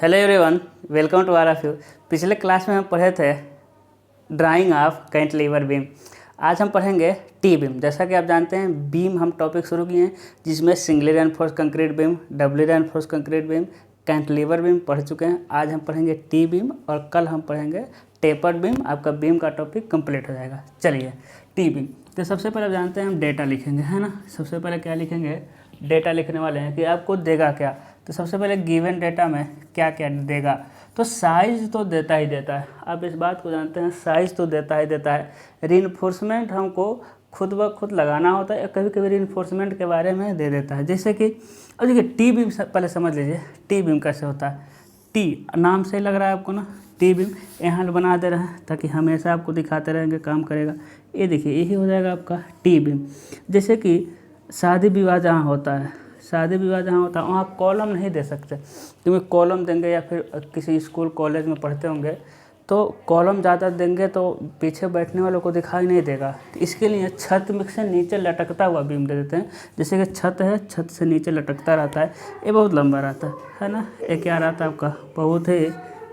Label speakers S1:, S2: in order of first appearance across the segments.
S1: Hello everyone, welcome to all of you. पिछले class में हम पढ़े थे ड्राइंग ऑफ कैंटिलीवर बीम। आज हम पढ़ेंगे टी बीम। जैसा कि आप जानते हैं बीम हम टॉपिक शुरू किए हैं जिसमें singly reinforce concrete beam, doubly reinforce concrete beam, cantilever beam पढ़ चुके हैं। आज हम पढ़ेंगे टी बीम और कल हम पढ़ेंगे टेपर्ड बीम। आपका बीम का टॉपिक कंप्लीट हो जाएगा। चलिए टी बीम। तो सबसे पहले आप जानते हैं हम डेटा लिखेंगे, है ना। सबसे पहले क्या लिखेंगे, डेटा लिखने वाले हैं कि आपको देगा क्या। तो सबसे पहले गिवन डेटा में क्या क्या देगा, तो साइज तो देता ही देता है। आप इस बात को जानते हैं, साइज तो देता ही देता है। रीइंफोर्समेंट हमको खुद ब खुद लगाना होता है, कभी कभी रीइंफोर्समेंट के बारे में दे देता है। जैसे कि अब देखिए टी बीम पहले समझ लीजिए टी बीम कैसे होता है। टी नाम से लग रहा है आपको ना, टी बीम यहाँ बना दे रहे हैं ताकि हमेशा आपको दिखाते रहेंगे, काम करेगा। ये देखिए यही हो जाएगा आपका टी बीम। जैसे कि शादी विवाह जहाँ होता है, शादी विवाह जहाँ होता है वहाँ कॉलम नहीं दे सकते, क्योंकि कॉलम देंगे या फिर किसी स्कूल कॉलेज में पढ़ते होंगे तो कॉलम ज़्यादा देंगे तो पीछे बैठने वालों को दिखाई नहीं देगा। तो इसके लिए छत में से नीचे लटकता हुआ बीम दे देते हैं। जैसे कि छत है, छत से नीचे लटकता रहता है, ये बहुत लंबा रहता है ना। ये क्या रहता है आपका, बहुत ही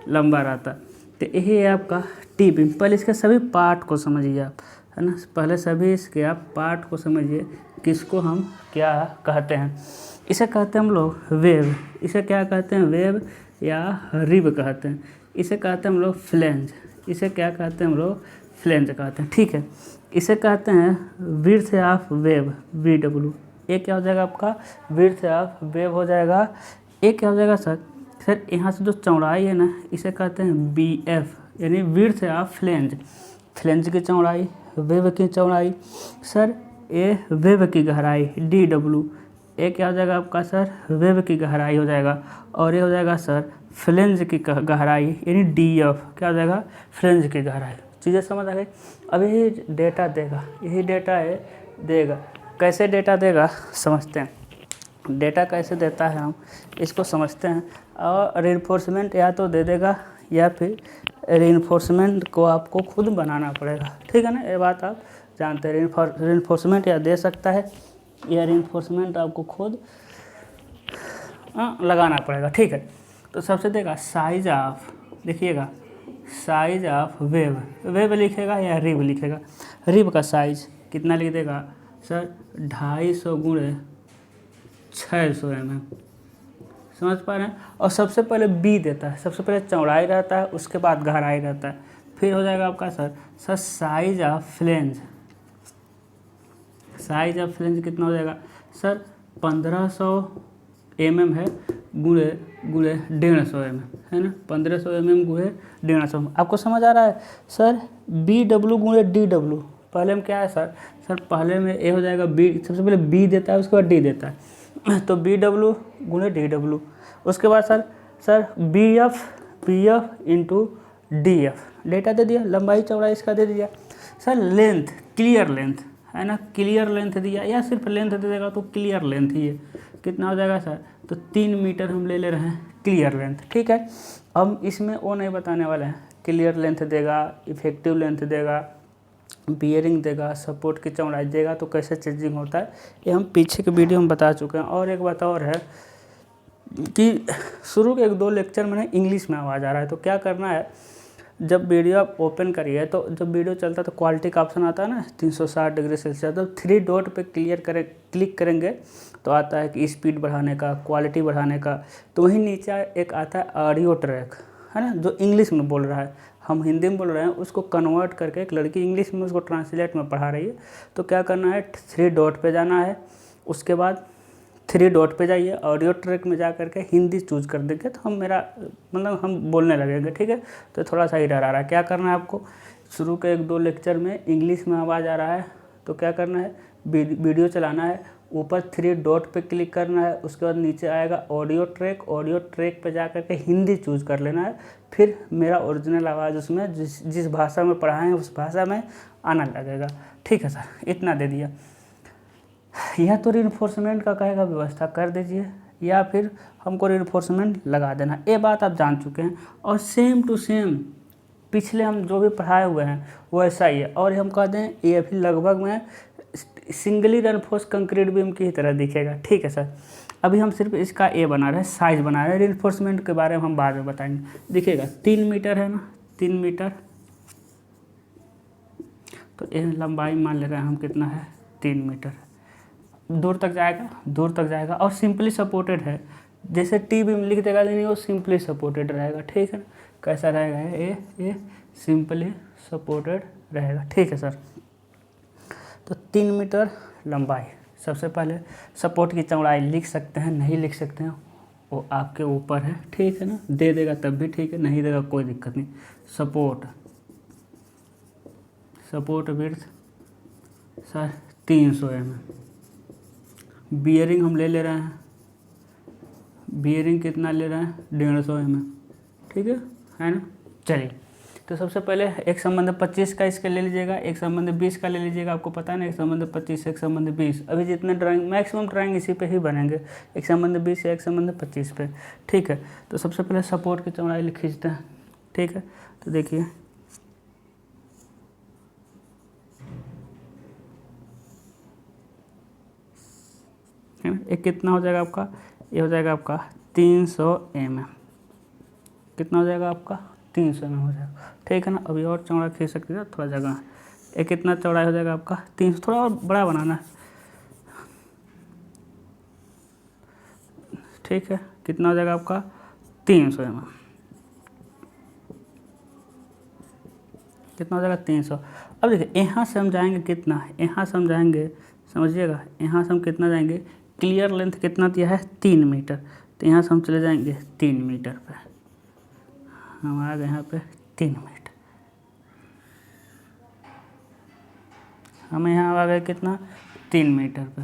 S1: लंबा रहता है। तो यही है आपका टी बीम। पहले इसके सभी पार्ट को समझिए आप, है ना। पहले सभी इसके आप पार्ट को समझिए, किसको हम क्या कहते हैं। इसे कहते हैं हम लोग वेव। इसे क्या कहते हैं, वेव या रिब कहते हैं। इसे कहते हैं हम लोग फ्लेंज। इसे क्या कहते हैं हम लोग, फ्लेंज कहते हैं, ठीक है। इसे कहते हैं विड्थ ऑफ वेव, VW। ये क्या हो जाएगा आपका, विड्थ ऑफ वेव हो जाएगा। ये क्या हो जाएगा सर यहाँ से जो चौड़ाई है ना, इसे कहते हैं BF, यानी विड्थ ऑफ फ्लेंज। फ्लेंज की चौड़ाई, वेव की चौड़ाई। सर ये वेव की गहराई DW। ये क्या हो जाएगा आपका सर, वेव की गहराई हो जाएगा। और ये हो जाएगा सर फ्लेंज की गहराई, यानी DF। क्या हो जाएगा, फ्लेंज की गहराई। चीज़ें समझ आ गई। अब यही डेटा देगा, यही डेटा है देगा। कैसे डेटा देगा समझते हैं। डेटा कैसे देता है हम इसको समझते हैं। और रीइंफोर्समेंट या तो दे देगा या फिर रीइंफोर्समेंट को आपको खुद बनाना पड़ेगा, ठीक है ना। ये बात आप जानते हैं। रीइंफोर्समेंट या दे सकता है या रीइंफोर्समेंट आपको खुद लगाना पड़ेगा, ठीक है। तो सबसे देगा साइज ऑफ, देखिएगा साइज ऑफ वेव। वेव लिखेगा या रिब लिखेगा। रिब का साइज कितना लिख देगा सर, 250 गुणे 600 mm। समझ पा रहे हैं। और सबसे पहले बी देता है, सबसे पहले चौड़ाई रहता है, उसके बाद गहराई रहता है। फिर हो जाएगा आपका sir size of flange. Size of flange कितना हो जाएगा सर, 1500 mm है, गुणे 150 mm, है ना। 1500 mm गुणे 150। आपको समझ आ रहा है सर। BW गुणे DW। पहले में क्या है सर पहले में ए हो जाएगा बी, सबसे पहले बी देता है, उसके बाद डी देता है, तो BW गुणे DW। उसके बाद sir BF into DF। Data दे दिया, लंबाई चौड़ाई इसका दे दिया। सर लेंथ, क्लियर लेंथ, है ना, क्लियर लेंथ दिया, या सिर्फ लेंथ दे देगा तो क्लियर लेंथ ही है। कितना हो जाएगा सर, तो 3 मीटर हम ले रहे हैं क्लियर लेंथ, ठीक है। हम इसमें वो नहीं बताने वाले हैं, क्लियर लेंथ देगा, इफेक्टिव लेंथ देगा, बियरिंग देगा, सपोर्ट की चौड़ाई देगा, तो कैसे चेंजिंग होता है ये हम पीछे के वीडियो में बता चुके हैं। और एक बात और है कि शुरू के 1-2 लेक्चर में इंग्लिश में आवाज़ आ रहा है, तो क्या करना है, जब वीडियो आप ओपन करिए तो जब वीडियो चलता है तो क्वालिटी का ऑप्शन आता है ना 360 डिग्री सेल्सियस, तो 3 डॉट पे क्लिक करेंगे तो आता है कि स्पीड बढ़ाने का, क्वालिटी बढ़ाने का। तो वहीं नीचे एक आता है ऑडियो ट्रैक, है ना, जो इंग्लिश में बोल रहा है, हम हिंदी में बोल रहे हैं, उसको कन्वर्ट करके एक लड़की इंग्लिश में उसको ट्रांसलेट में पढ़ा रही है। तो क्या करना है, 3 डॉट पे जाना है, उसके बाद 3 डॉट पे जाइए, ऑडियो ट्रैक में जा करके हिंदी चूज कर देंगे तो हम बोलने लगेंगे, ठीक है। तो थोड़ा सा एरर आ रहा है, क्या करना है आपको, शुरू के 1-2 लेक्चर में इंग्लिश में आवाज़ आ रहा है तो क्या करना है, वीडियो चलाना है, ऊपर 3 डॉट पे क्लिक करना है, उसके बाद नीचे आएगा ऑडियो ट्रैक पे जा करके हिंदी चूज कर लेना है। फिर मेरा ओरिजिनल आवाज़ उसमें जिस भाषा में पढ़ाए हैं उस भाषा में आना लगेगा, ठीक है सर। इतना दे दिया। या तो रीइंफोर्समेंट का कहेगा व्यवस्था कर दीजिए, या फिर हमको रीइंफोर्समेंट लगा देना। ये बात आप जान चुके हैं। और सेम टू सेम पिछले हम जो भी पढ़ाए हुए हैं वो ऐसा ही है। और हम कह दें ये भी लगभग में सिंगली रेनफोर्स कंक्रीट बीम की तरह दिखेगा। ठीक है सर, अभी हम सिर्फ इसका ए बना रहे हैं, साइज बना रहे हैं, रेनफोर्समेंट के बारे में हम बाद में बताएंगे। दिखेगा 3 मीटर है ना, 3 मीटर, तो ये लंबाई मान ले रहे हैं हम कितना है, 3 मीटर। दूर तक जाएगा, दूर तक जाएगा, और सिंपली सपोर्टेड है, जैसे टी बीम लिख देगा लेकिन वो सिंपली सपोर्टेड रहेगा। ठीक है ना, कैसा रहेगा ये सिंपली सपोर्टेड रहेगा। ठीक है सर, तो 3 मीटर लंबाई। सबसे पहले सपोर्ट की चौड़ाई लिख सकते हैं, नहीं लिख सकते हैं वो आपके ऊपर है। ठीक है ना, दे देगा तब भी ठीक है, नहीं देगा कोई दिक्कत नहीं। Support width sir 300 mm। Bearing हम ले रहे हैं, बियरिंग कितना ले रहे हैं, 150 mm। ठीक है ना। चलिए, तो सबसे पहले एक संबंध 25 का इसका ले लीजिएगा, एक संबंध 20 का ले लीजिएगा। आपको पता है ना, एक संबंध 25, एक संबंध 20। अभी जितने ड्राइंग मैक्सिमम ड्राइंग इसी पे ही बनेंगे, एक संबंध 20 या एक संबंध 25 पे। ठीक है, तो सबसे पहले सपोर्ट की चौड़ाई खींचते हैं। ठीक है, तो देखिए है ना, एक कितना हो जाएगा आपका, ये हो जाएगा आपका 300 mm। कितना हो जाएगा आपका, 300 mm हो जाएगा। ठीक है ना, अभी और चौड़ा खींच सकते हैं थोड़ा जगह। ये कितना चौड़ाई हो जाएगा आपका, 300, थोड़ा और बड़ा बनाना है। ठीक है, कितना हो जाएगा आपका, 300 mm। कितना हो जाएगा, 300। अब देखिए यहाँ से हम जाएंगे कितना, यहाँ से हम जाएंगे, समझिएगा, यहाँ से हम कितना जाएंगे, क्लियर लेंथ कितना दिया है, 3 मीटर। तो यहाँ से हम चले जाएंगे 3 मीटर पे, हम आ गए यहाँ पे 3 मीटर। हमें यहाँ आ गए कितना, 3 मीटर पे।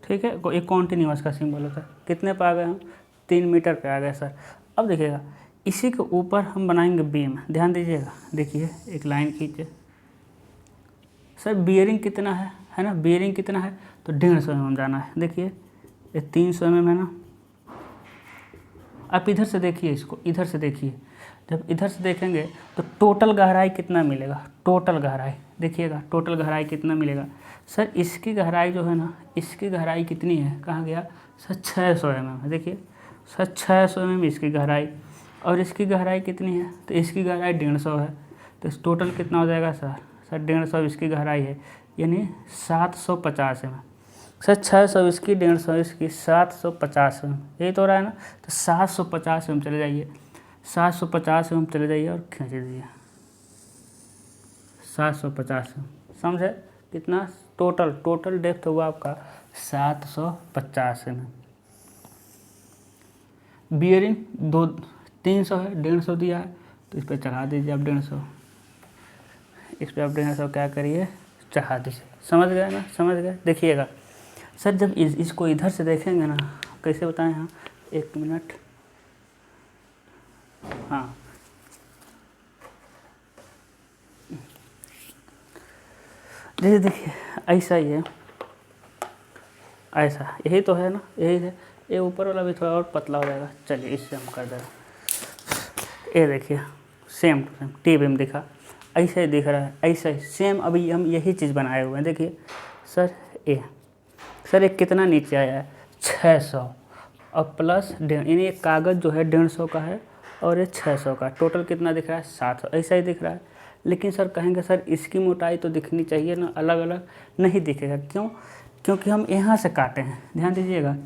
S1: ठीक है, एक कॉन्टिन्यूअस का सिंबल होता है। कितने पे आ गए हम, 3 मीटर पे आ गए सर। अब देखिएगा, इसी के ऊपर हम बनाएंगे बीम। ध्यान दीजिएगा, देखिए एक लाइन खींचे सर। बियरिंग कितना है ना, बियरिंग कितना है, तो 150 mm जाना है। देखिए ये 300 mm है ना। आप इधर से देखिए, इसको इधर से देखिए, जब इधर से देखेंगे तो टोटल गहराई कितना मिलेगा, टोटल गहराई देखिएगा, टोटल गहराई कितना मिलेगा सर। इसकी गहराई जो है ना, इसकी गहराई कितनी है, कहाँ गया सर, 600 mm है। देखिए सर 600 mm इसकी गहराई, और इसकी गहराई कितनी है, तो इसकी गहराई 150 है। तो इस टोटल कितना हो जाएगा सर 150 इसकी गहराई है, यानी 750 mm। सर 600 इसकी, 150 इसकी, 750 mm, यही तो हो रहा है ना। तो 750 mm चले जाइए, 750 mm चले जाइए और खींच दीजिए 750 mm। समझे, कितना टोटल डेप्थ हुआ आपका 750 mm। बियरिंग 300 है, 150 दिया है, तो इस पर चढ़ा दीजिए आप 150, इस पर आप 150 क्या करिए, चढ़ा दीजिए। समझ गए ना, समझ गए। देखिएगा सर, जब इसको इधर से देखेंगे ना, कैसे बताएं, हाँ 1 मिनट, हाँ जैसे देखिए ऐसा ही है, ऐसा यही तो है ना, यही है। ये ऊपर वाला भी थोड़ा और पतला हो जाएगा। चलिए इससे हम कर देंगे। ये देखिए same to same T beam दिखा, ऐसा ही दिख रहा है, ऐसा ही सेम। अभी हम यही चीज़ बनाए हुए हैं। देखिए सर, सर एक कितना नीचे आया है, 600 और प्लस यानी एक कागज़ जो है 150 का है और ये 600 का, टोटल कितना दिख रहा है, 700। ऐसा ही दिख रहा है। लेकिन सर कहेंगे सर इसकी मोटाई तो दिखनी चाहिए ना, अलग अलग नहीं दिखेगा। क्यों, क्योंकि हम यहाँ से काटे हैं। ध्यान दीजिएगा,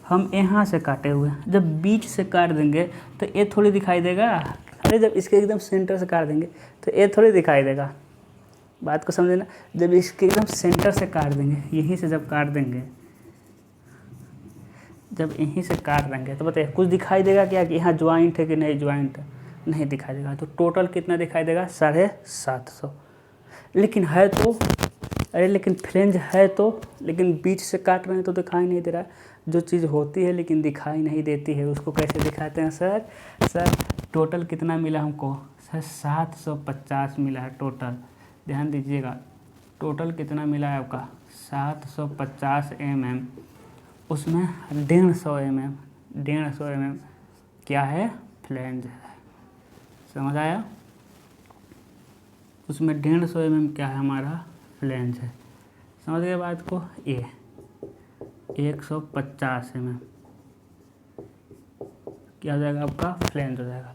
S1: हम यहाँ से काटे हुए हैं। जब बीच से काट देंगे तो ये थोड़ी दिखाई देगा। अरे जब इसके एकदम सेंटर से काट देंगे तो ये थोड़ी दिखाई देगा। बात को समझे ना, जब इसके एकदम सेंटर से काट देंगे, यहीं से जब काट देंगे, जब यहीं से काट देंगे तो बताइए कुछ दिखाई देगा क्या कि यहाँ ज्वाइंट है कि नहीं ज्वाइंट है, नहीं दिखाई देगा। तो टोटल कितना दिखाई देगा, 750। लेकिन है तो, अरे लेकिन फ्लेंज है तो, लेकिन बीच से काट रहे हैं तो दिखाई नहीं दे रहा है। जो चीज़ होती है लेकिन दिखाई नहीं देती है उसको कैसे दिखाते हैं सर। सर टोटल कितना मिला हमको, सर 750 मिला है टोटल। ध्यान दीजिएगा, टोटल कितना मिला है आपका, 750 mm। उसमें 150 mm क्या है, फ्लेंज है। समझ आया, उसमें 150 mm क्या है हमारा फ्लेंज है। समझ गए बात को। ये 150 mm क्या हो जाएगा आपका फ्लेंज हो जाएगा।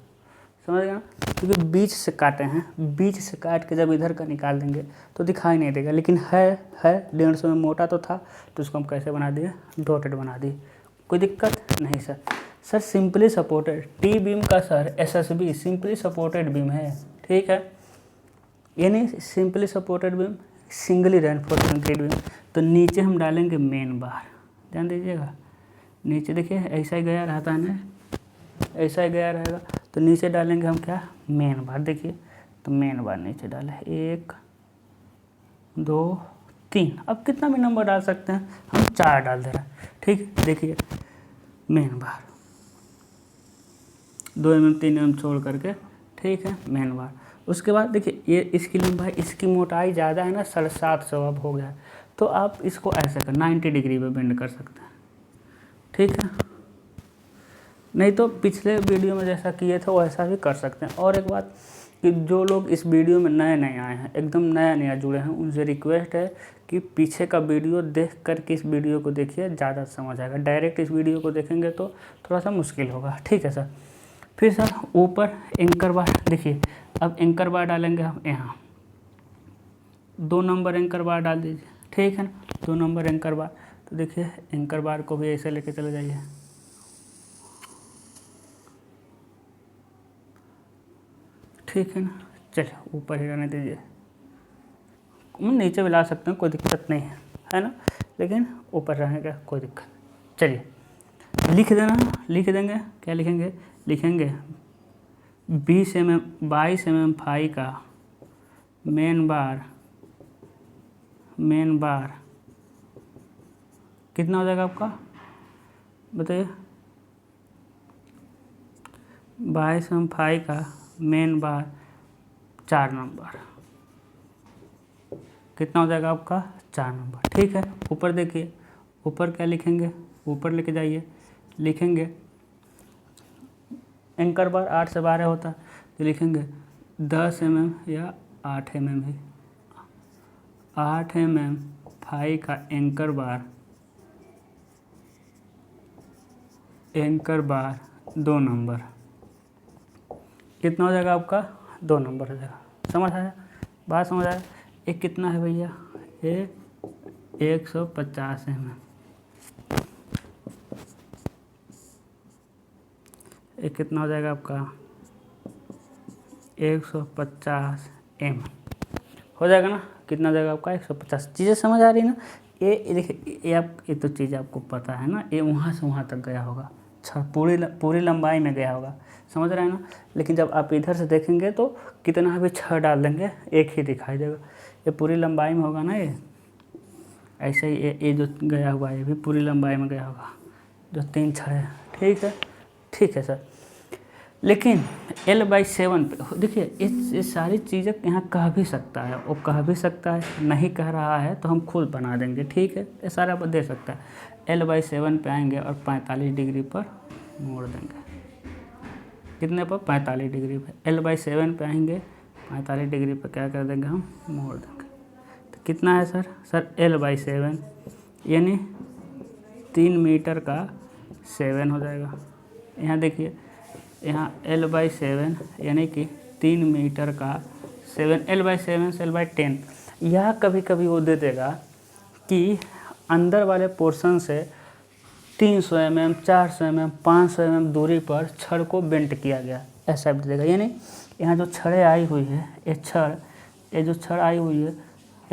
S1: समझ गए ना। क्योंकि बीच से काटे हैं, बीच से काट के जब इधर का निकाल देंगे तो दिखाई नहीं देगा, लेकिन है 150 में मोटा तो था, तो उसको हम कैसे बना दिए, डॉटेड बना दिए। कोई दिक्कत नहीं sir. Sir simply supported T beam का sir SSB simply supported beam है, ठीक है। यानी simply supported beam, singly reinforced concrete beam. तो नीचे हम डालेंगे मेन बार, ध्यान दीजिएगा। नीचे देखिए ऐसा ही गया रहता है ना, ऐसा ही गया रहेगा। तो नीचे डालेंगे हम क्या, मेन बार। देखिए तो मेन बार नीचे डाले 1 2 3। अब कितना भी नंबर डाल सकते हैं, हम 4 डाल दे रहे हैं, ठीक है। देखिए मेन बार 2 mm 3 mm छोड़ करके, ठीक है, मेन बार। उसके बाद देखिए ये इसकी लंबाई, इसकी मोटाई ज़्यादा है ना, 750 अब हो गया है। तो आप इसको ऐसे कर 90 डिग्री पे बेंड कर सकते हैं, ठीक है। नहीं तो पिछले वीडियो में जैसा किए थे वैसा भी कर सकते हैं। और एक बात कि जो लोग इस वीडियो में नए नए आए हैं, एकदम नया जुड़े हैं, उनसे रिक्वेस्ट है कि पीछे का वीडियो देख कर के इस वीडियो को देखिए, ज़्यादा समझ आएगा। डायरेक्ट इस वीडियो को देखेंगे तो थोड़ा सा मुश्किल होगा, ठीक है सर। फिर सर ऊपर एंकर बार, देखिए अब एंकर बार डालेंगे हम यहाँ 2 नंबर एंकर बार डाल दीजिए, ठीक है ना, 2 नंबर एंकर बार। तो देखिए एंकर बार को भी ऐसे लेके चले जाइए, ठीक है ना। चलिए ऊपर ही रहने दीजिए, नीचे भी ला सकते हैं, कोई दिक्कत नहीं है ना, लेकिन ऊपर रहेगा कोई दिक्कत। चलिए लिख देना, लिख देंगे, क्या लिखेंगे, लिखेंगे 22 mm फाई का मेन बार कितना हो जाएगा आपका, बताइए। 22 mm फाई का मेन बार 4 नंबर कितना हो जाएगा आपका, 4 नंबर, ठीक है। ऊपर देखिए, ऊपर क्या लिखेंगे, ऊपर लेके जाइए, लिखेंगे एंकर बार 8 से 12 होता है, तो लिखेंगे 10 mm या 8 mm भी, 8 mm फाई का एंकर बार 2 नंबर कितना हो जाएगा आपका, 2 नंबर हो जाएगा। समझ आया, बात समझ आया। एक कितना है भैया, ये 150 mm, एक कितना हो जाएगा आपका 150 mm हो जाएगा ना, कितना हो जाएगा आपका 150। चीज़ें समझ आ रही ना। ये देखिए, ये तो चीज़ आपको पता है ना, ये वहाँ से वहाँ तक गया होगा, पूरी लंबाई में गया होगा, समझ रहे हैं ना। लेकिन जब आप इधर से देखेंगे तो कितना भी छड़ डाल देंगे एक ही दिखाई देगा, ये पूरी लंबाई में होगा ना। ये ऐसे ही ये जो गया हुआ है ये भी पूरी लंबाई में गया होगा, जो 3 छड़ है, ठीक है, ठीक है सर। लेकिन L/7 पे देखिए ये सारी चीज़ें यहाँ कह भी सकता है, वो कह भी सकता है, नहीं कह रहा है तो हम खुद बना देंगे, ठीक है। ये सारा दे सकता है। L/7 पे आएंगे और 45 डिग्री पर मोड़ देंगे, कितने पर, 45 डिग्री पे। L/7 पे आएंगे, 45 डिग्री पर क्या कर देंगे, हम मोड़ देंगे। तो कितना है सर L/7 यानी 3 मीटर का 7 हो जाएगा। यहाँ देखिए, यहाँ L/7 यानी कि 3 मीटर का 7, L/7 से L/10। यह कभी कभी वो दे देगा कि अंदर वाले पोर्शन से 300 mm, 400 mm, 500 mm दूरी पर छड़ को बेंट किया गया, ऐसा भी देगा। यानी यहाँ जो छड़ें आई हुई है, ये जो छड़ आई हुई है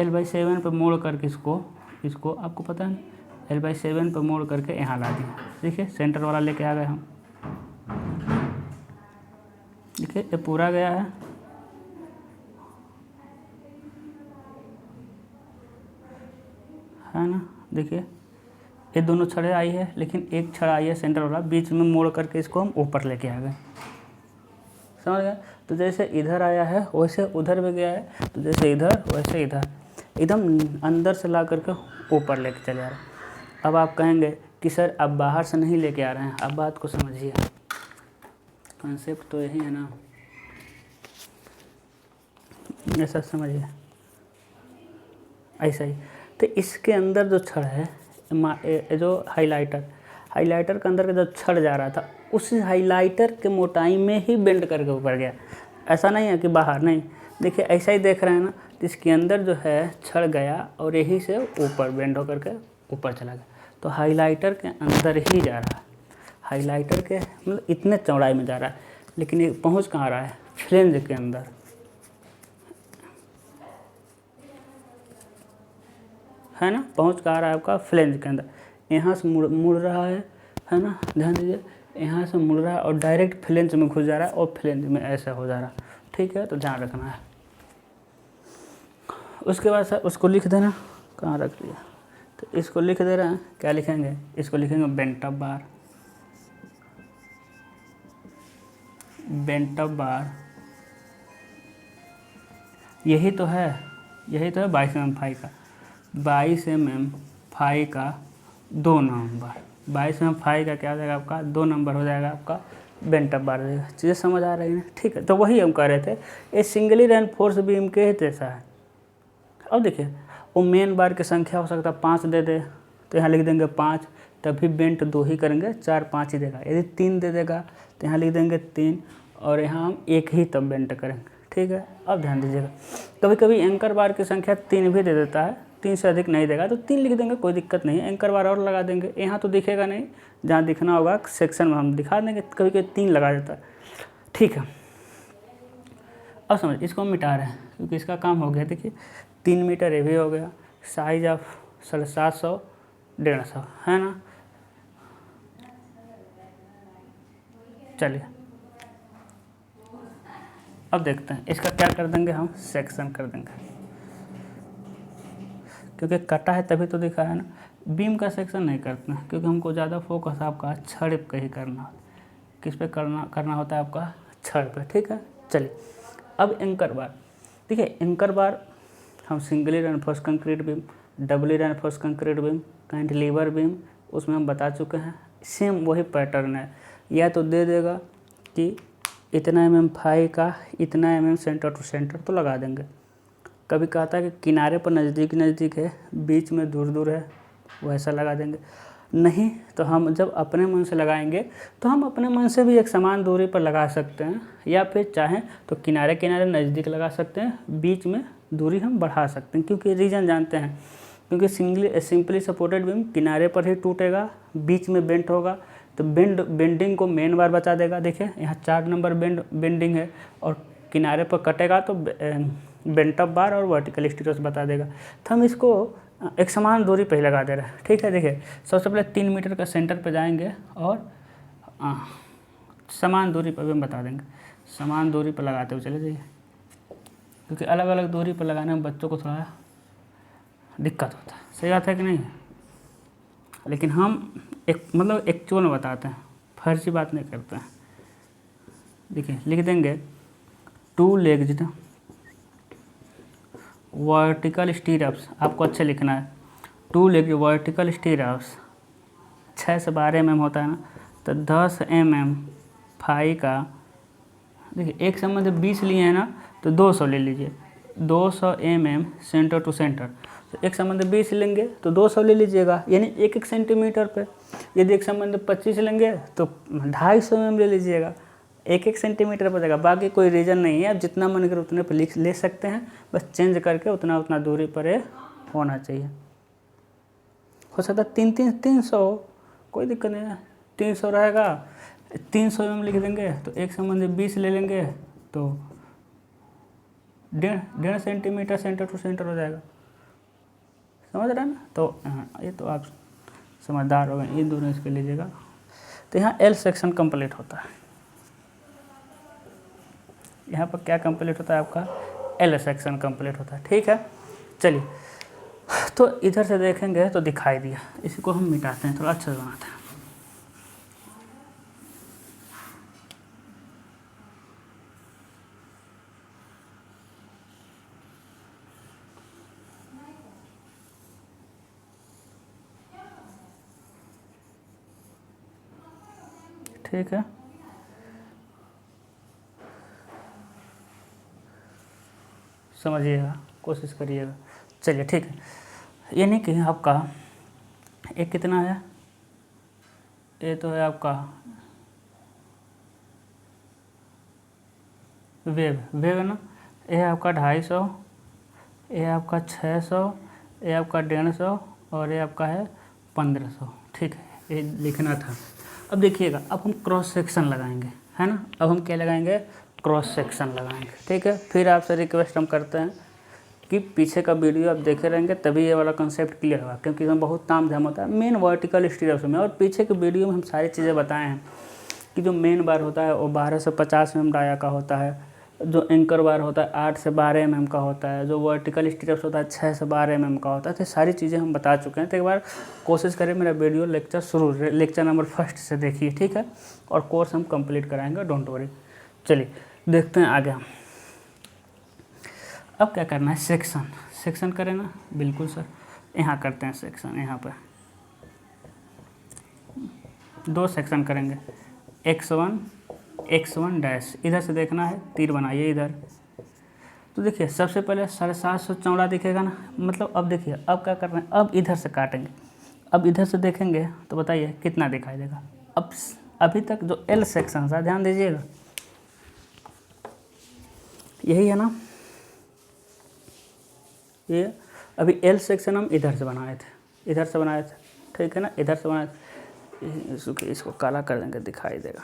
S1: L/7 पर मोड़ करके इसको आपको पता है L/7 पर मोड़ करके यहाँ ला दिया। देखिए सेंटर वाला लेके आ गए हम, देखिए ये पूरा गया है ना। देखिए ये दोनों छड़ें आई है, लेकिन एक छड़ आई है सेंटर वाला, बीच में मोड़ करके इसको हम ऊपर लेके आ गए, समझ गए। तो जैसे इधर आया है वैसे उधर भी गया है, तो जैसे इधर वैसे इधर, एकदम अंदर से ला करके ऊपर लेके चले आ रहे हैं। अब आप कहेंगे कि सर अब बाहर से नहीं लेके आ रहे हैं, अब बात को समझिए, कॉन्सेप्ट तो यही है ना। ऐसा समझिए, ऐसा ही। तो इसके अंदर जो छड़ है, जो हाइलाइटर के अंदर का जो छड़ जा रहा था, उस हाइलाइटर के मोटाई में ही बेंड करके ऊपर गया। ऐसा नहीं है कि बाहर, नहीं, देखिए ऐसा ही देख रहे हैं ना, तो इसके अंदर जो है छड़ गया और यही से ऊपर बेंड होकर के ऊपर चला गया। तो हाइलाइटर के अंदर ही जा रहा है, हाइलाइटर के मतलब इतने चौड़ाई में जा रहा है, लेकिन ये पहुंच कहाँ रहा है, फ्लेंज के अंदर, है ना, पहुंच कहाँ रहा है आपका, फ्लेंज के अंदर। यहाँ से मुड़ रहा है ना, ध्यान दीजिए, यहाँ से मुड़ रहा है और डायरेक्ट फ्लेंज में घुस जा रहा है और फ्लेंज में ऐसा हो जा रहा है। ठीक है, तो ध्यान रखना है। उसके बाद सर उसको लिख देना, कहाँ रख दिया, तो इसको लिख दे रहे हैं, क्या लिखेंगे, इसको लिखेंगे बेंटअप बार, बेंटअप बार। यही तो है 22 mm फाई का, 22 mm फाई का 2 नंबर, 22 mm फाई का क्या हो जाएगा आपका, 2 नंबर हो जाएगा आपका बेंटअप बार हो जाएगा। चीज़ें समझ आ रही हैं, ठीक है। तो वही हम कह रहे थे, ये सिंगली रेनफोर्स बीम के ही जैसा है। अब देखिए, वो मेन बार की संख्या हो सकता है 5 दे दे, तो यहाँ लिख देंगे 5, तभी बेंट 2 ही करेंगे, 4 5 ही देगा। यदि 3 दे देगा तो यहाँ लिख देंगे 3, और यहाँ हम 1 ही तब बेंट करेंगे। ठीक है, अब ध्यान दीजिएगा, कभी कभी एंकर बार की संख्या 3 भी दे देता है, 3 से अधिक नहीं देगा तो 3 लिख देंगे, कोई दिक्कत नहीं है। एंकर बार और लगा देंगे, यहाँ तो दिखेगा नहीं, जहाँ दिखना होगा सेक्शन में हम दिखा देंगे, कभी कभी 3 लगा देता है। ठीक है, अब समझ, इसको हम मिटा रहे हैं क्योंकि इसका काम हो गया। देखिए 3 मीटर ये भी हो गया, साइज ऑफ 750 150, है ना। चलिए अब देखते हैं इसका क्या कर देंगे, हम सेक्शन कर देंगे, क्योंकि कटा है तभी तो दिखा है ना। बीम का सेक्शन नहीं करते हैं क्योंकि हमको ज़्यादा फोकस आपका छड़ पे ही करना, किस पे करना होता है आपका, छड़ पे। ठीक है, चलिए अब एंकर बार। देखिए एंकर बार हम singly reinforce concrete beam, doubly reinforce concrete beam, cantilever beam, उसमें हम बता चुके हैं। सेम वही पैटर्न है, या तो दे देगा कि इतना mm फाई का इतना mm सेंटर टू सेंटर तो लगा देंगे। कभी कहता है कि किनारे पर नज़दीक नज़दीक है, बीच में दूर दूर है, वैसा लगा देंगे। नहीं तो हम जब अपने मन से लगाएंगे तो हम अपने मन से भी एक समान दूरी पर लगा सकते हैं, या फिर चाहें तो किनारे किनारे नज़दीक लगा सकते हैं, बीच में दूरी हम बढ़ा सकते हैं। क्योंकि रीज़न जानते हैं, क्योंकि सिंपली सपोर्टेड बीम किनारे पर ही टूटेगा, बीच में बेंट होगा, तो बेंडिंग को मेन बार बचा देगा। देखिए यहाँ 4 नंबर बेंडिंग है, और किनारे पर कटेगा तो बेंटअप बार और वर्टिकल स्टीरियोस बता देगा। तो हम इसको एक समान दूरी पे ही लगा दे रहे हैं। ठीक है, देखिए सबसे पहले 3 मीटर का सेंटर पे जाएंगे और समान दूरी पर भी हम बता देंगे, समान दूरी पर लगाते हुए चले जाइए, क्योंकि अलग अलग दूरी पर लगाने में बच्चों को थोड़ा दिक्कत होता है। सही बात है कि नहीं, लेकिन हम मतलब एक्चुअल में बताते हैं, फर्जी बात नहीं करते हैं। देखिए लिख देंगे 2 लेग्ड वर्टिकल स्टीरअप्स, आपको अच्छे लिखना है, 2 लेग्ड वर्टिकल स्टीरअप्स 6 से 12 mm होता है ना, तो 10 mm फाई का, देखिए एक संबंध 20 लिए हैं ना, तो 200 ले लीजिए, 200 mm सेंटर टू सेंटर। तो एक संबंध 20 लेंगे तो 200 ले लीजिएगा, यानी 1-1 सेंटीमीटर पे। यदि एक संबंध 25 लेंगे तो 250 mm ले लीजिएगा, 1-1 सेंटीमीटर पर जाएगा। बाकी कोई रीज़न नहीं है, आप जितना मन करे उतने पर लिख ले सकते हैं, बस चेंज करके उतना उतना दूरी पर होना चाहिए। हो सकता है 300, कोई दिक्कत नहीं है, 300 रहेगा, 300 mm लिख देंगे, तो एक संबंध 20 ले लेंगे तो 1.5 सेंटीमीटर सेंटर टू सेंटर हो जाएगा। समझ रहे हैं ना। तो ये तो आप समझदार हो गए, ये दोनों इसके लीजिएगा। तो यहाँ एल सेक्शन कंप्लीट होता है, यहाँ पर क्या कंप्लीट होता है आपका, एल सेक्शन कंप्लीट होता है। ठीक है, चलिए तो इधर से देखेंगे तो दिखाई दिया, इसी को हम मिटाते हैं, थोड़ा अच्छा बनाते हैं। ठीक है, समझिएगा, कोशिश करिएगा। चलिए ठीक है, यानी कि आपका एक कितना है, ये तो है आपका वेव है ना, ये है आपका 250, ये आपका 600, ये आपका 150 और ये आपका है 1500। ठीक है, ये लिखना था। अब देखिएगा, अब हम क्रॉस सेक्शन लगाएंगे, है ना। अब हम क्या लगाएंगे, क्रॉस सेक्शन लगाएंगे। ठीक है, फिर आपसे रिक्वेस्ट हम करते हैं कि पीछे का वीडियो आप देखे रहेंगे तभी ये वाला कंसेप्ट क्लियर होगा, क्योंकि इसमें बहुत ताम झाम होता है मेन वर्टिकल स्टीरियप्स में। और पीछे के वीडियो में हम सारी चीज़ें बताए हैं कि जो मेन बार होता है वो 12 से 50 mm डाया का होता है, जो एंकर बार होता है 8 से 12 mm का होता है, जो वर्टिकल स्टीरियप्स होता है 6 से 12 mm का होता है। तो सारी चीज़ें हम बता चुके हैं। तो एक बार कोशिश करें मेरा वीडियो लेक्चर नंबर 1 से देखिए, ठीक है, और कोर्स हम कंप्लीट कराएंगे, डोंट वरी। चलिए देखते हैं आगे हम। अब क्या करना है, सेक्शन करें ना, बिल्कुल सर। यहाँ करते हैं सेक्शन, यहाँ पर 2 सेक्शन करेंगे, x1 डैश, इधर से देखना है, तीर बनाइए इधर। तो देखिए सबसे पहले 750 चौड़ा दिखेगा ना, मतलब अब देखिए अब क्या कर रहे हैं, अब इधर से काटेंगे। अब इधर से देखेंगे तो बताइए कितना दिखाई देगा। अब अभी तक जो L सेक्शन था, ध्यान दीजिएगा, यही है ना, ये अभी L सेक्शन हम इधर से बनाए थे, ठीक है ना, इधर से बनाए थे। इसको काला कर देंगे, दिखाई देगा।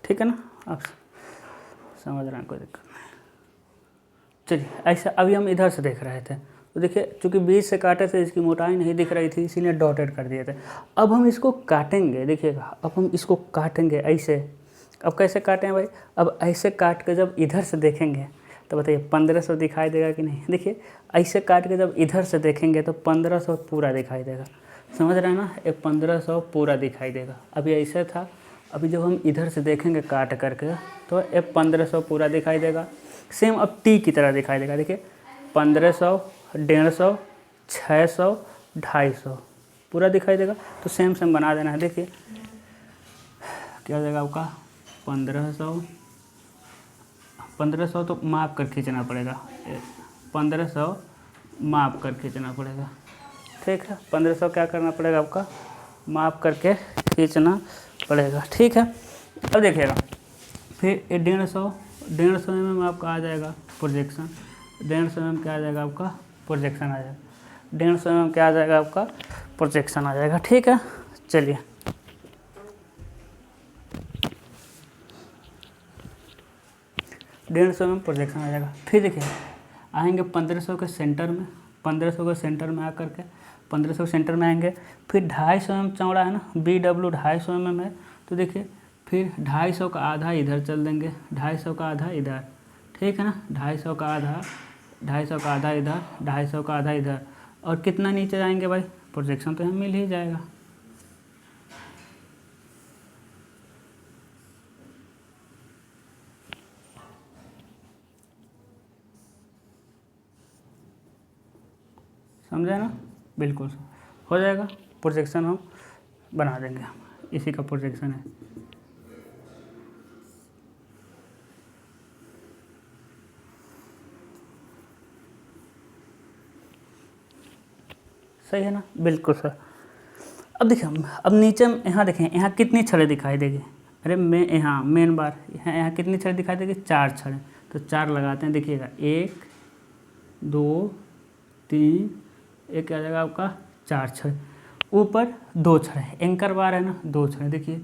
S1: ठीक है ना, आप समझ रहे हैं, कोई दिक्कत नहीं। चलिए ऐसा अभी हम इधर से देख रहे थे, तो देखिए चूँकि बीच से काटे थे, इसकी मोटाई नहीं दिख रही थी, इसीलिए डॉटेड कर दिए थे। अब हम इसको काटेंगे, देखिएगा, अब हम इसको काटेंगे ऐसे। अब कैसे काटें भाई, अब ऐसे काट के जब इधर से देखेंगे तो बताइए 1500 दिखाई देगा कि नहीं। देखिए ऐसे काट के जब इधर से देखेंगे तो 1500 पूरा दिखाई देगा, समझ रहे हैं ना, ये 1500 पूरा दिखाई देगा। अभी ऐसे था, अभी जब हम इधर से देखेंगे काट करके तो ये 1500 पूरा दिखाई देगा। सेम अब टी की तरह दिखाई देगा, देखिए 1500, 150, 600, 250 पूरा दिखाई देगा। तो सेम बना देना है। देखिए क्या हो जाएगा आपका 1500 तो माप कर खींचना पड़ेगा, 1500 माप कर खींचना पड़ेगा, ठीक है। 1500 क्या करना पड़ेगा आपका, माप करके खींचना पड़ेगा, ठीक है। अब देखिएगा फिर 150 mm आपका आ जाएगा प्रोजेक्शन, 150 mm क्या आ जाएगा आपका, प्रोजेक्शन आ जाएगा, 150 mm क्या आ जाएगा आपका, प्रोजेक्शन आ जाएगा, ठीक है। चलिए 150 mm प्रोजेक्शन आ जाएगा। फिर देखिए आएंगे 1500 के सेंटर में, 1500 के सेंटर में आकर के 1500 सेंटर में आएंगे। फिर 250 mm चौड़ा है ना, BW 250 mm है, तो देखिए फिर 250 का आधा इधर चल देंगे, 250 का आधा इधर, ठीक है ना, 250 का आधा, 250 का आधा इधर, 250 का आधा इधर, और कितना नीचे जाएंगे भाई, प्रोजेक्शन तो हमें मिल ही जाएगा। समझे ना, बिल्कुल हो जाएगा। प्रोजेक्शन हम बना देंगे, हम इसी का प्रोजेक्शन है। सही है ना, बिल्कुल सर। अब देखिए अब नीचे यहाँ देखें, यहाँ कितनी छड़ें दिखाई देगी, अरे मैं यहाँ मेन बार यहाँ कितनी छड़ें दिखाई देगी, 4 छड़ें, तो 4 लगाते हैं। देखिएगा 1 2 3, एक आ जाएगा आपका 4 छड़ें, ऊपर 2 छड़ें, एंकर बार है ना, 2 छड़ें, देखिए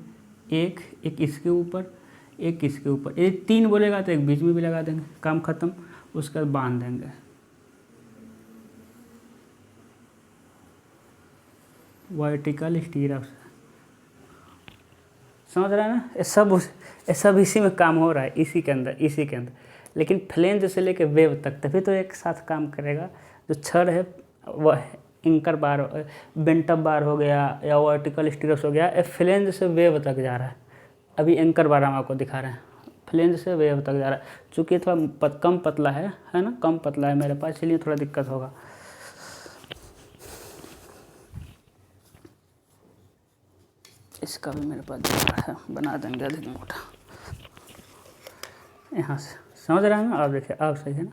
S1: एक इसके ऊपर, एक इसके ऊपर, ये 3 बोलेगा तो एक बीच में भी लगा देंगे, काम खत्म। उसके बाद बांध देंगे, वर्टिकल स्टीरअप्स, समझ रहे हैं ना, ये सब इसी में काम हो रहा है, इसी के अंदर। लेकिन फ्लेंज से लेके वेव तक तभी तो एक साथ काम करेगा। जो छड़ है वह एंकर बार, बेंटअप बार हो गया या वर्टिकल स्टीरअप्स हो गया, ये फ्लेंज से वेव तक जा रहा है। अभी एंकर बार हम आपको दिखा रहे हैं, फ्लेंज से वेव तक जा रहा है। चूँकि थोड़ा कम पतला है ना, कम पतला है मेरे पास, इसलिए थोड़ा दिक्कत होगा। इसका भी मेरे पास जुगाड़ है, बना देंगे अधिक मोटा। यहाँ से समझ रहे हैं ना आप, देखिए आप सही है ना,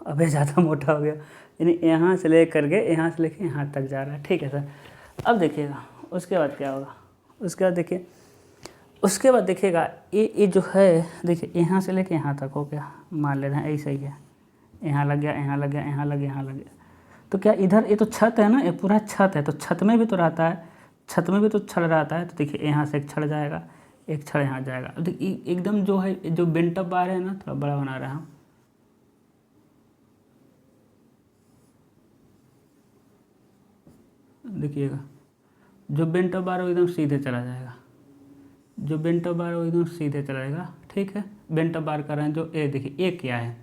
S1: अभी ज़्यादा मोटा हो गया, यानी यहाँ से ले करके यहाँ से लेके यहाँ तक जा रहा है, ठीक है सर। अब देखिएगा उसके बाद क्या होगा, उसके बाद देखिए, उसके बाद देखिएगा ये जो है, देखिए यहाँ से लेके यहाँ तक हो गया, मान ले रहे हैं ऐसा ही है, यहाँ लग गया, यहाँ लग गया, यहाँ लग गया, यहाँ लग गया, तो क्या इधर ये तो छत है ना, ये पूरा छत है, तो छत में भी तो रहता है, छत में भी तो छड़ रहता है, तो देखिए यहाँ से एक छड़ जाएगा, एक छड़ यहाँ जाएगा। अब देखिए एकदम जो है, जो बेंटअप बार है ना, थोड़ा बड़ा बना रहा हूँ, देखिएगा जो बेंटअप बार है वो एकदम सीधे चला जाएगा, जो बेंटअप बार है वो एकदम सीधे चला जाएगा, ठीक है। बेंटअप बार कर रहे हैं जो ए, देखिए ए क्या है,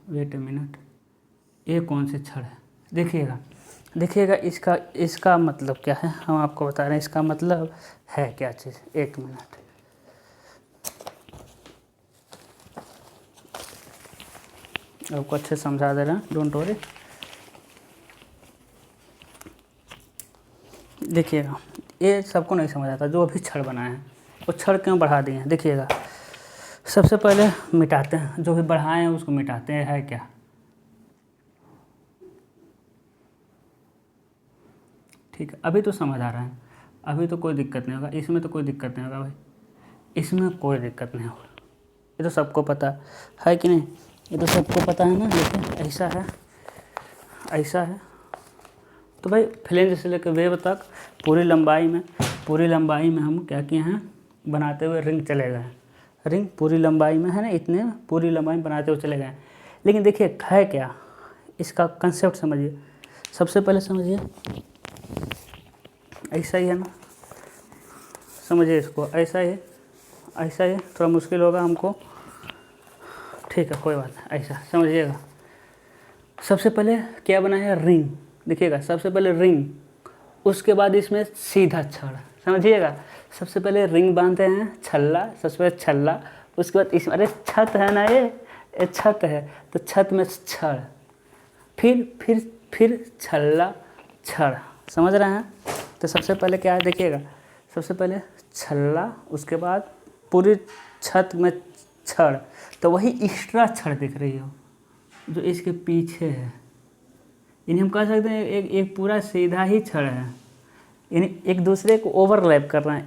S1: वेट ए मिनट, ए कौन से छड़ है, देखिएगा देखिएगा इसका मतलब क्या है, हम आपको बता रहे हैं इसका मतलब है क्या चीज़। एक मिनट, आपको अच्छे समझा दे रहे हैं, डोंट वरी। देखिएगा ये सबको नहीं समझ आता, जो अभी छड़ बनाए हैं वो छड़ क्यों बढ़ा दिए हैं। देखिएगा सबसे पहले मिटाते हैं, जो भी बढ़ाए हैं उसको मिटाते हैं, है क्या, ठीक है। अभी तो समझ आ रहा है, अभी तो कोई दिक्कत नहीं होगा, इसमें तो कोई दिक्कत नहीं होगा भाई, इसमें कोई दिक्कत नहीं होगा, ये तो सबको पता है कि नहीं, ये तो सबको पता है ना। लेकिन ऐसा है, ऐसा है, तो भाई फ्लेंज से लेकर वेब तक पूरी लंबाई में हम क्या किए हैं, बनाते हुए रिंग चले गए, रिंग पूरी लंबाई में है ना, इतने पूरी लंबाई में बनाते हुए चले गए। लेकिन देखिए है क्या, इसका कंसेप्ट समझिए, सबसे पहले समझिए, ऐसा ही है ना, समझिए इसको, ऐसा ही, ऐसा ही, थोड़ा मुश्किल होगा हमको, ठीक है कोई बात नहीं, ऐसा समझिएगा। सबसे पहले क्या बना है, रिंग, देखिएगा सबसे पहले रिंग, उसके बाद इसमें सीधा छड़, समझिएगा। सबसे पहले रिंग बांधते हैं, छल्ला, सबसे पहले छल्ला, उसके बाद इसमें, अरे छत है ना, ये छत है, तो छत में छड़, फिर छल्ला छड़, समझ रहे हैं। तो सबसे पहले क्या है, देखिएगा सबसे पहले छल्ला, उसके बाद पूरी छत में छड़, तो वही एक्स्ट्रा छड़ दिख रही हो जो इसके पीछे है, यानी हम कह सकते हैं एक पूरा सीधा ही छड़ है, यानी एक दूसरे को ओवरलैप कर रहे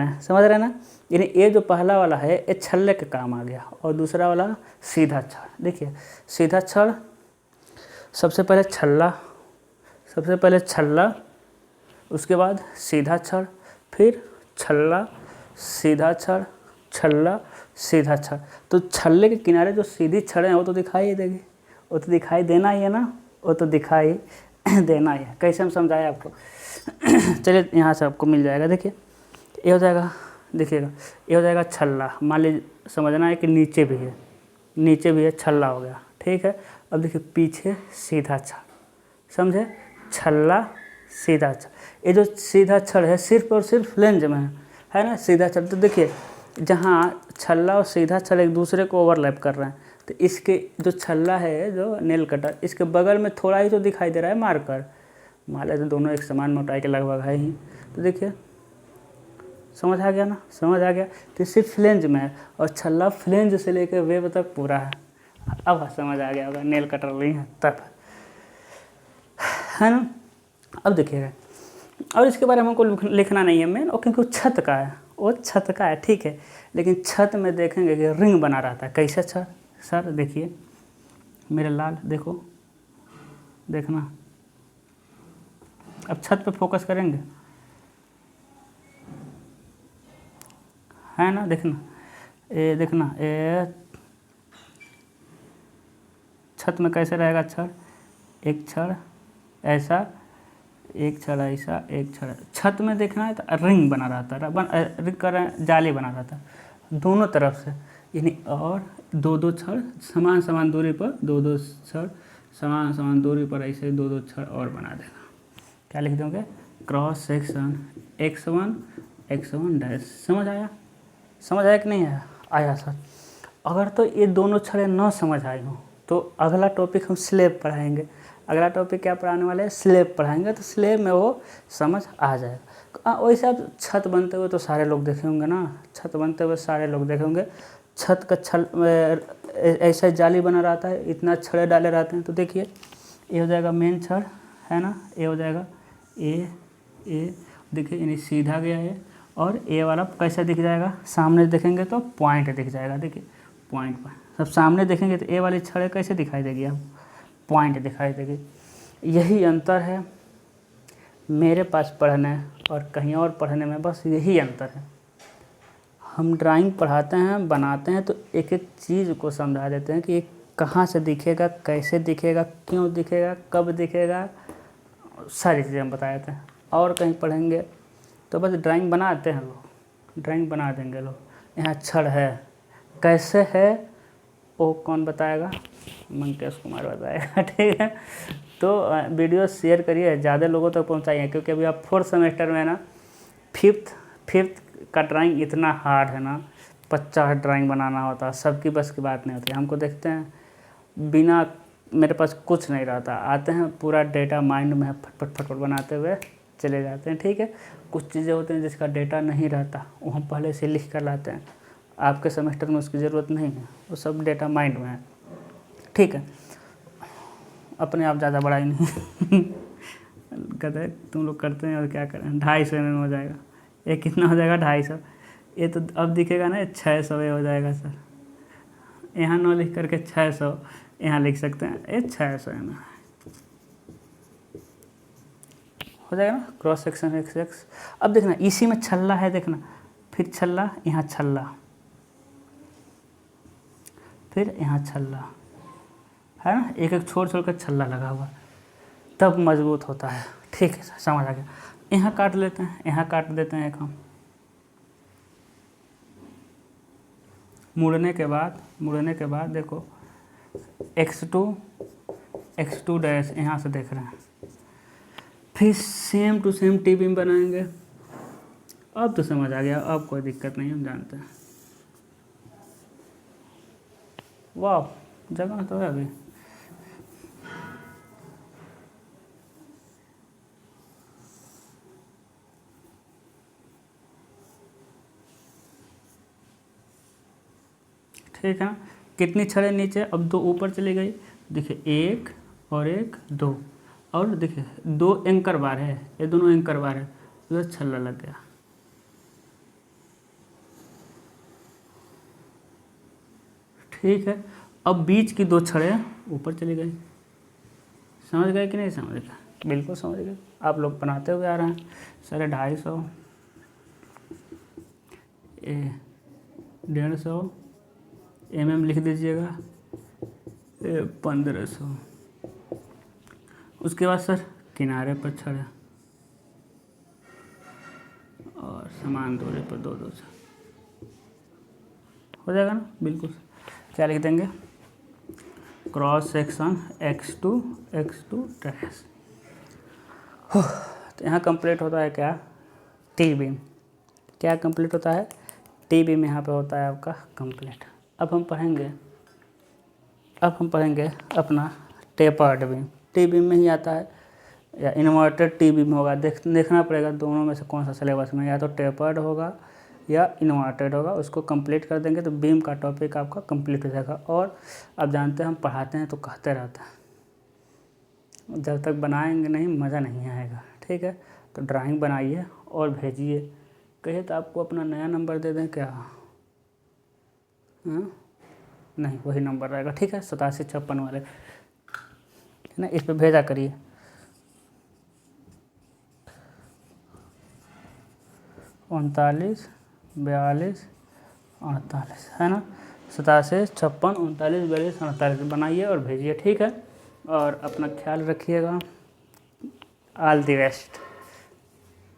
S1: हैं, समझ रहे हैं ना। यानी ये जो पहला वाला है ये छल्ले के काम आ गया, और दूसरा वाला सीधा छड़, देखिए सीधा छड़, सबसे पहले छल्ला, उसके बाद सीधा छड़, फिर छल्ला सीधा छड़, छल्ला सीधा छड़, तो छल्ले के किनारे जो सीधी छड़ें हैं वो तो दिखाई ही देगी, वो तो दिखाई देना ही है ना, वो तो दिखाई देना ही है। कैसे हम समझाएं आपको चलिए यहाँ से आपको मिल जाएगा, देखिए ये हो जाएगा, देखिएगा ये हो जाएगा छल्ला, मान लीजिए समझना है कि नीचे भी है, छल्ला हो गया, ठीक है। अब देखिए पीछे सीधा छड़, समझे, छल्ला सीधा छड़, ये जो सीधा छड़ है सिर्फ और सिर्फ फ्लेंज में है ना, सीधा छड़। तो देखिए जहाँ छल्ला और सीधा छड़ एक दूसरे को ओवरलैप कर रहे हैं, तो इसके जो छल्ला है, जो नेल कटर, इसके बगल में थोड़ा ही तो दिखाई दे रहा है मार्कर, मान लेते दोनों एक समान मोटाई के लगभग है ही, तो देखिए समझ आ गया ना, समझ आ गया। तो सिर्फ फ्लेंज में है, और छल्ला फ्लेंज से लेकर वेब तक पूरा है। अब समझ आ गया होगा, नेल कटर नहीं है तब, है ना। अब देखिएगा, और इसके बारे में हमको लिखना नहीं है मेन, और क्योंकि वो छत का है, ठीक है। लेकिन छत में देखेंगे कि रिंग बना रहता है, कैसे सर देखिए मेरे लाल, देखना, अब छत पे फोकस करेंगे, है ना, देखना ये छत में कैसे रहेगा छड़, एक छड़ ऐसा, एक छड़ ऐसा, एक छड़, छत में देखना है तो रिंग बना रहता है, रिंग कर जाली बना रहता है दोनों तरफ से, यानी और दो छड़ समान दूरी पर, दो छड़ समान दूरी पर, ऐसे दो छड़ और बना देगा। क्या लिख दोगे, क्रॉस सेक्शन x1 डैश, समझ आया कि नहीं आया सर। अगर तो ये दोनों छड़ें न समझ आई हो तो अगला टॉपिक हम स्लेब पढ़ाएंगे, अगला टॉपिक क्या पढ़ाने वाले हैं, स्लेब पढ़ाएंगे, तो स्लेब में वो समझ आ जाएगा। वैसे आप छत बनते हुए तो सारे लोग देखे होंगे ना, छत बनते हुए सारे लोग देखे होंगे। छत का ऐसा जाली बना रहता है, इतना छड़े डाले रहते हैं। तो देखिए ये हो जाएगा मेन छड़, है ना, ये हो जाएगा ए देखिए यानी सीधा गया है। और ए वाला कैसा दिख जाएगा, सामने देखेंगे तो पॉइंट दिख जाएगा। देखिए पॉइंट पर सब सामने देखेंगे तो ए वाली छड़े कैसे दिखाई देगी, आप पॉइंट दिखाई देगी। यही अंतर है मेरे पास पढ़ने और कहीं और पढ़ने में, बस यही अंतर है। हम ड्राइंग पढ़ाते हैं, बनाते हैं तो एक एक चीज़ को समझा देते हैं कि ये कहाँ से दिखेगा, कैसे दिखेगा, क्यों दिखेगा, कब दिखेगा, सारी चीज़ें हम बता देते हैं। और कहीं पढ़ेंगे तो बस ड्राइंग बनाते हैं लोग, ड्राइंग बना देंगे लोग, यहाँ छड़ है, कैसे है वो कौन बताएगा, मंकेश कुमार बताएगा। ठीक है, तो वीडियो शेयर करिए, ज़्यादा लोगों तक पहुँचाइए, क्योंकि अभी आप 4th सेमेस्टर में ना, फिफ्थ का ड्राइंग इतना हार्ड है ना, 50 ड्राइंग बनाना होता है, सबकी बस की बात नहीं होती। हमको देखते हैं बिना मेरे पास कुछ नहीं रहता, आते हैं पूरा डेटा माइंड में फटफट बनाते हुए चले जाते हैं। ठीक है, कुछ चीज़ें होती हैं जिसका डेटा नहीं रहता, वो हम पहले से लिख कर लाते हैं। आपके सेमेस्टर में उसकी ज़रूरत नहीं है, वो सब डेटा माइंड में है। ठीक है, अपने आप ज़्यादा बड़ा ही नहीं कहते तुम लोग करते हैं और क्या करें। 250 mm हो जाएगा, ये कितना हो जाएगा 250। ये तो अब दिखेगा ना 600 ये हो जाएगा सर, यहाँ 9 लिख करके 600 यहाँ लिख सकते हैं, ये 600 mm हो जाएगा ना, क्रॉस सेक्शन x। अब देखना इसी में छल्ला है, देखना फिर छल्ला, यहाँ छल्ला, फिर यहाँ छल्ला, है ना, एक एक छोड़ छोड़ कर छल्ला लगा हुआ, तब मजबूत होता है। ठीक है, समझ आ गया। यहाँ काट लेते हैं, यहाँ काट देते हैं एक हम, मुड़ने के बाद देखो x2 डैश यहाँ से देख रहे हैं, फिर same to same T beam बनाएंगे। अब तो समझ आ गया, अब कोई दिक्कत नहीं, हम जानते हैं। वाह, जगह तो है अभी। ठीक है, कितनी छड़ें नीचे, अब 2 ऊपर चली गई। देखिए 1 और 1 2, और देखिए 2 एंकर बार है, ये दोनों एंकर बार है, तो छल्ला लग गया। ठीक है, अब बीच की 2 छड़ें ऊपर चली गई। समझ गए कि नहीं समझ गए? बिल्कुल समझ गए, आप लोग बनाते हुए आ रहे हैं। सर 250, 150 mm लिख दीजिएगा, 1500। उसके बाद सर किनारे पर छड़े और समान दूरी पर 2-2 हो जाएगा ना, बिल्कुल। क्या लिख देंगे, क्रॉस सेक्शन x2 डैश। तो यहाँ कंप्लीट होता है क्या, टी बीम। क्या कंप्लीट होता है, टी बीम यहाँ पे होता है आपका कंप्लीट। अब हम पढ़ेंगे अपना टेपर्ड बीम। टी बीम में ही आता है या इन्वर्टेड टी बीम होगा, देखना पड़ेगा दोनों में से कौन सा सिलेबस में, या तो टेपर्ड होगा या इन्वर्टेड होगा। उसको कंप्लीट कर देंगे तो बीम का टॉपिक आपका कंप्लीट हो जाएगा। और अब जानते हैं हम पढ़ाते हैं तो कहते रहते हैं, जब तक बनाएंगे नहीं मज़ा नहीं आएगा। ठीक है, तो ड्राइंग बनाइए और भेजिए। कहिए तो आपको अपना नया नंबर दे दें क्या? नहीं, वही नंबर रहेगा। ठीक है, 8756 वाले, है ना, इस पे भेजा करिए। उनतालीस 42 48, है ना, 87 56 39 42 48 बनाइए और भेजिए। ठीक है, और अपना ख्याल रखिएगा। All the best.